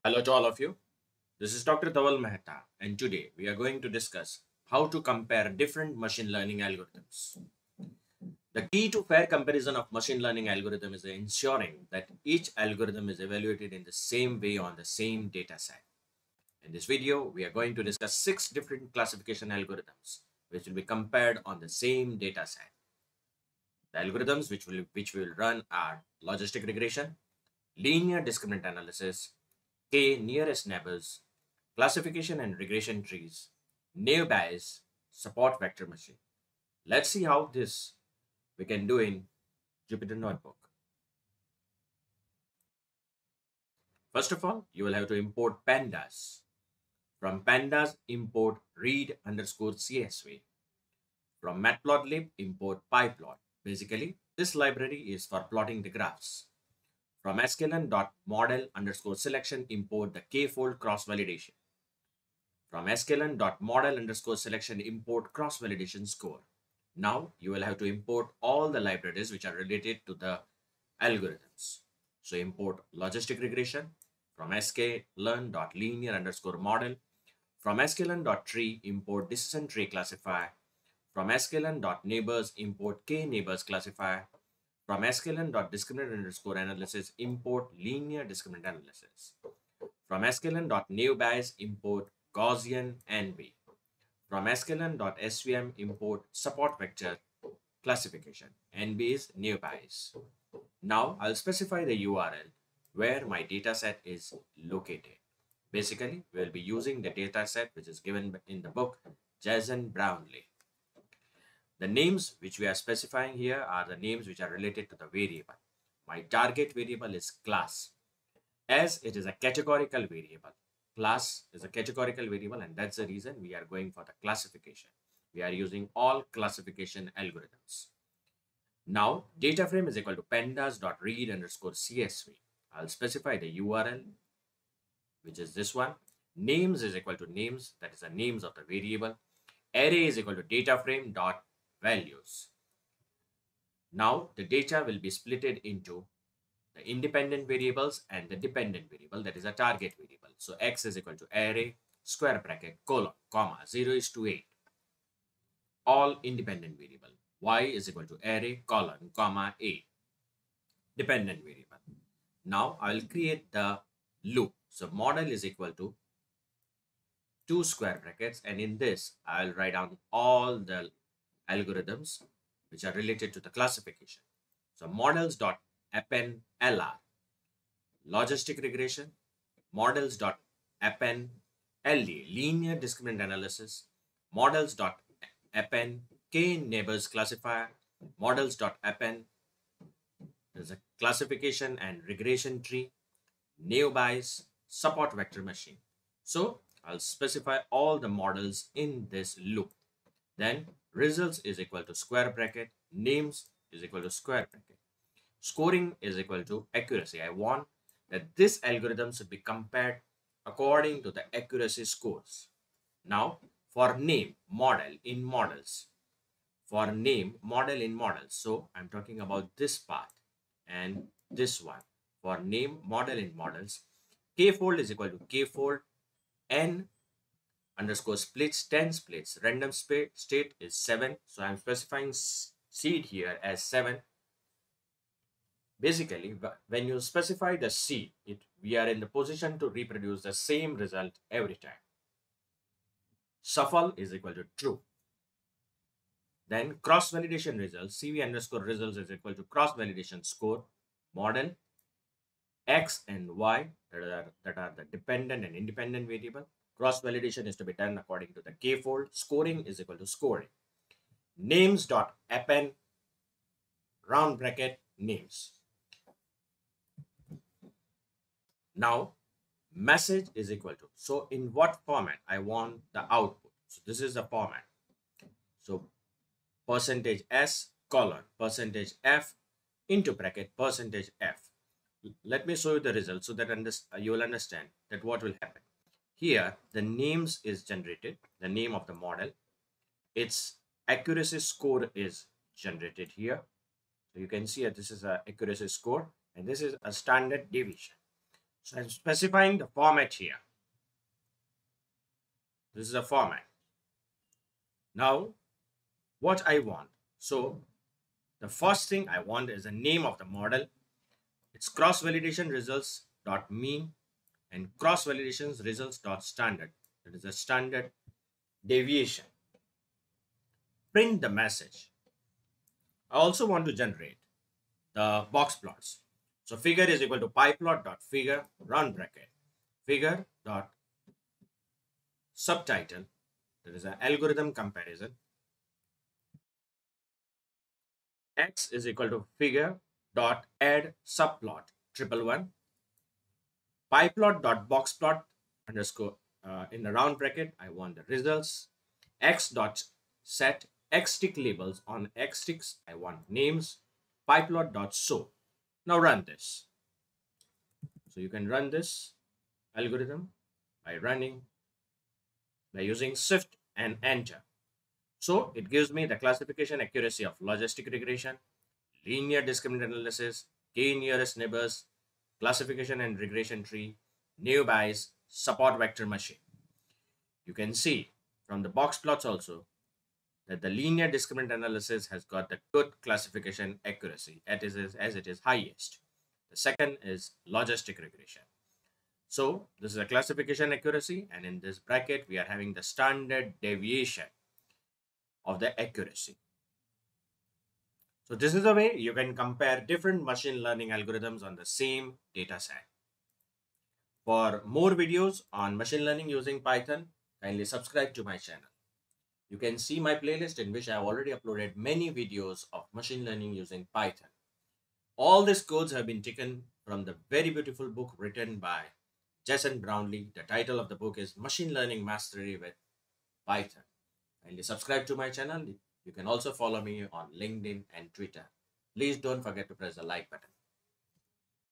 Hello to all of you. This is Dr. Dhaval Maheta, and today we are going to discuss how to compare different machine learning algorithms. The key to fair comparison of machine learning algorithm is ensuring that each algorithm is evaluated in the same way on the same data set. In this video, we are going to discuss 6 different classification algorithms which will be compared on the same data set. The algorithms which we will run are logistic regression, linear discriminant analysis, nearest neighbours, classification and regression trees, neighbours, support vector machine. Let's see how this we can do in Jupyter Notebook. First of all, you will have to import pandas. From pandas, import read underscore CSV. From matplotlib, import pyplot. Basically, this library is for plotting the graphs. From sklearn.model underscore selection, import the k-fold cross-validation. From sklearn.model underscore selection, import cross-validation score. Now you will have to import all the libraries which are related to the algorithms. So import logistic regression from sklearn.linear underscore model. From sklearn.tree, import decision tree classifier. From sklearn.neighbours, import k-neighbours classifier. From sklearn.discriminant underscore analysis, import linear discriminant analysis. From sklearn.neighbours, import Gaussian NB. From sklearn.svm, import support vector classification. NB is neighbours. Now I'll specify the URL where my dataset is located. Basically, we'll be using the dataset which is given in the book Jason Brownlee. The names which we are specifying here are the names which are related to the variable. My target variable is class, as it is a categorical variable. Class is a categorical variable, and that's the reason we are going for the classification. We are using all classification algorithms. Now, data frame is equal to pandas.read underscore CSV. I'll specify the URL, which is this one. Names is equal to names, that is the names of the variable. Array is equal to data frame dot values. Now, the data will be splitted into the independent variables and the dependent variable, that is a target variable. So x is equal to array square bracket colon comma 0 is to 8, all independent variable. Y is equal to array colon comma 8, dependent variable. Now I will create the loop. So model is equal to 2 square brackets, and in this I'll write down all the algorithms which are related to the classification. So models dot append LR, logistic regression, models dot append LD, linear discriminant analysis, models dot append K neighbours classifier, models dot append, there's a classification and regression tree, neighbours, support vector machine. So I'll specify all the models in this loop. Then results is equal to square bracket, names is equal to square bracket. Scoring is equal to accuracy. I want that this algorithm should be compared according to the accuracy scores. Now, for name, model in models. For name, model in models. So, I'm talking about this part and this one. For name, model in models, k-fold is equal to k-fold, n underscore splits, 10 splits. Random state is 7. So, I'm specifying seed here as 7. Basically, when you specify the seed, we are in the position to reproduce the same result every time. Shuffle is equal to true. Then cross-validation results, CV underscore results is equal to cross-validation score, model, X and Y, that are the dependent and independent variable. Cross-validation is to be done according to the k-fold. Scoring is equal to scoring. Names dot append round bracket names. Now, message is equal to, so in what format I want the output. So this is the format. So percentage S colon percentage F into bracket percentage F. Let me show you the result so that you will understand that what will happen. Here, the names is generated, the name of the model. Its accuracy score is generated here. So you can see that this is an accuracy score and this is a standard deviation. So I'm specifying the format here. This is a format. Now, what I want. So the first thing I want is the name of the model. It's cross-validation results dot mean and cross-validations results dot standard. That is a standard deviation. Print the message. I also want to generate the box plots. So figure is equal to pyplot dot figure round bracket figure dot subtitle. That is an algorithm comparison. X is equal to figure dot add subplot 111. Pyplot dot boxplot underscore in the round bracket. I want the results. X dot set X tick labels on X ticks. I want names. Pyplot dot show. Now run this. So you can run this algorithm by using shift and enter. So it gives me the classification accuracy of logistic regression, linear discriminant analysis, k-nearest neighbors, classification and regression tree, neighbours, support vector machine. You can see from the box plots also that the linear discriminant analysis has got the good classification accuracy as it is highest. The second is logistic regression. So this is a classification accuracy, and in this bracket we are having the standard deviation of the accuracy. So this is the way you can compare different machine learning algorithms on the same data set. For more videos on machine learning using Python, kindly subscribe to my channel. You can see my playlist in which I have already uploaded many videos of machine learning using Python. All these codes have been taken from the very beautiful book written by Jason Brownlee. The title of the book is Machine Learning Mastery with Python. Kindly subscribe to my channel. You can also follow me on LinkedIn and Twitter. Please don't forget to press the like button.